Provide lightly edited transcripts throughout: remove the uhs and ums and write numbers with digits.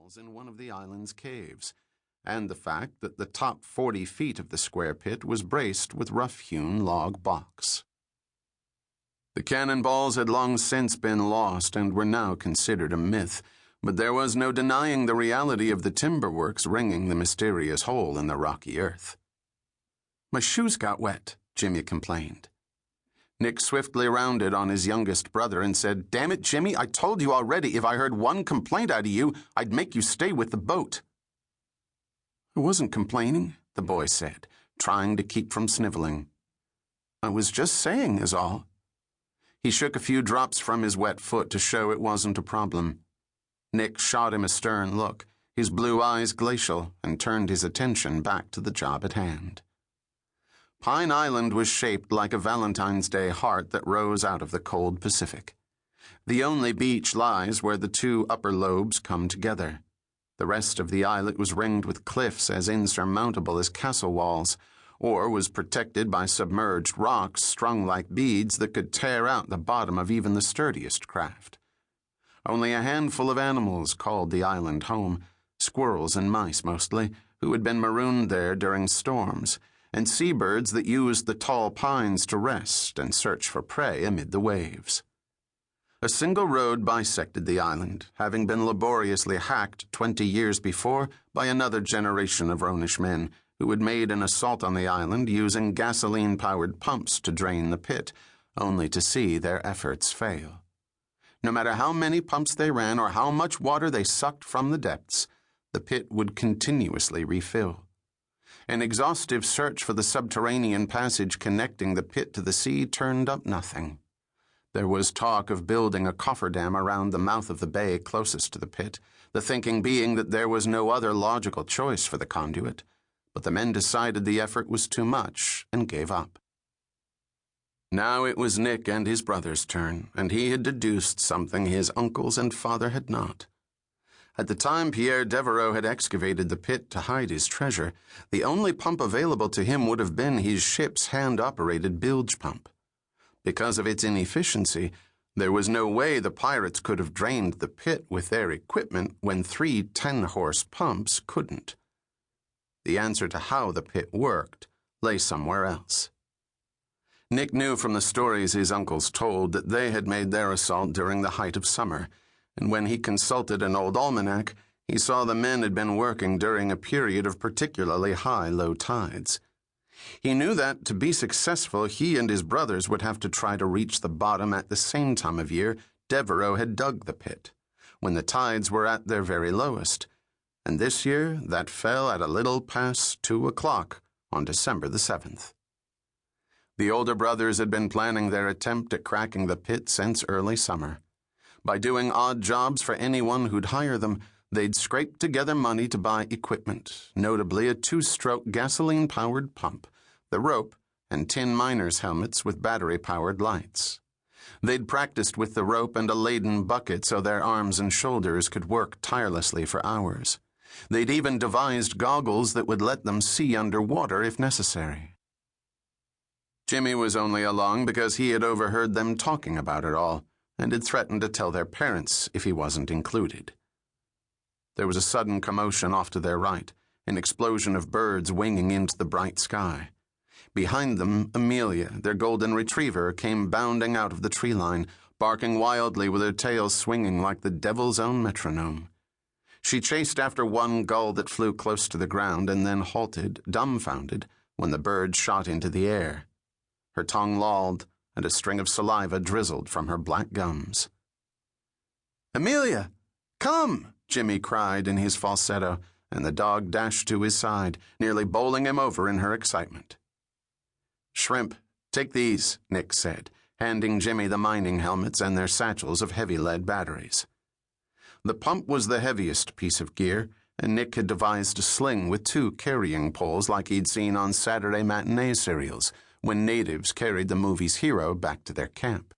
animals in one of the island's caves, and the fact that the top 40 feet of the square pit was braced with rough-hewn log blocks. The cannonballs had long since been lost and were now considered a myth, but there was no denying the reality of the timber works ringing the mysterious hole in the rocky earth. "My shoes got wet," Jimmy complained. Nick swiftly rounded on his youngest brother and said, "Damn it, Jimmy, I told you already if I heard one complaint out of you, I'd make you stay with the boat." "I wasn't complaining," the boy said, trying to keep from sniveling. "I was just saying is all." He shook a few drops from his wet foot to show it wasn't a problem. Nick shot him a stern look, his blue eyes glacial, and turned his attention back to the job at hand. Pine Island was shaped like a Valentine's Day heart that rose out of the cold Pacific. The only beach lies where the two upper lobes come together. The rest of the islet was ringed with cliffs as insurmountable as castle walls, or was protected by submerged rocks strung like beads that could tear out the bottom of even the sturdiest craft. Only a handful of animals called the island home, squirrels and mice mostly, who had been marooned there during storms, and seabirds that used the tall pines to rest and search for prey amid the waves. A single road bisected the island, having been laboriously hacked 20 years before by another generation of Rhonish men who had made an assault on the island using gasoline-powered pumps to drain the pit, only to see their efforts fail. No matter how many pumps they ran or how much water they sucked from the depths, the pit would continuously refill. An exhaustive search for the subterranean passage connecting the pit to the sea turned up nothing. There was talk of building a cofferdam around the mouth of the bay closest to the pit, the thinking being that there was no other logical choice for the conduit, but the men decided the effort was too much and gave up. Now it was Nick and his brother's turn, and he had deduced something his uncles and father had not. At the time Pierre Devereaux had excavated the pit to hide his treasure, the only pump available to him would have been his ship's hand-operated bilge pump. Because of its inefficiency, there was no way the pirates could have drained the pit with their equipment when 3 10-horse pumps couldn't. The answer to how the pit worked lay somewhere else. Nick knew from the stories his uncles told that they had made their assault during the height of summer, and when he consulted an old almanac, he saw the men had been working during a period of particularly high low tides. He knew that, to be successful, he and his brothers would have to try to reach the bottom at the same time of year Devereaux had dug the pit, when the tides were at their very lowest, and this year that fell at a little past 2 o'clock on December the 7th. The older brothers had been planning their attempt at cracking the pit since early summer. By doing odd jobs for anyone who'd hire them, they'd scraped together money to buy equipment, notably a 2-stroke gasoline-powered pump, the rope, and tin miners' helmets with battery-powered lights. They'd practiced with the rope and a laden bucket so their arms and shoulders could work tirelessly for hours. They'd even devised goggles that would let them see underwater if necessary. Jimmy was only along because he had overheard them talking about it all, and had threatened to tell their parents if he wasn't included. There was a sudden commotion off to their right, an explosion of birds winging into the bright sky. Behind them, Amelia, their golden retriever, came bounding out of the tree line, barking wildly with her tail swinging like the devil's own metronome. She chased after one gull that flew close to the ground and then halted, dumbfounded, when the bird shot into the air. Her tongue lolled, and a string of saliva drizzled from her black gums. "Amelia, come!" Jimmy cried in his falsetto, and the dog dashed to his side, nearly bowling him over in her excitement. "Shrimp, take these," Nick said, handing Jimmy the mining helmets and their satchels of heavy lead batteries. The pump was the heaviest piece of gear, and Nick had devised a sling with 2 carrying poles like he'd seen on Saturday matinee serials, when natives carried the movie's hero back to their camp.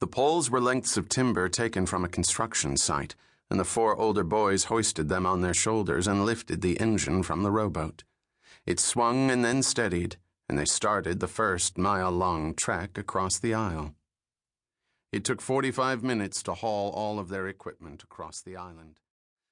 The poles were lengths of timber taken from a construction site, and the 4 older boys hoisted them on their shoulders and lifted the engine from the rowboat. It swung and then steadied, and they started the first mile-long trek across the aisle. It took 45 minutes to haul all of their equipment across the island.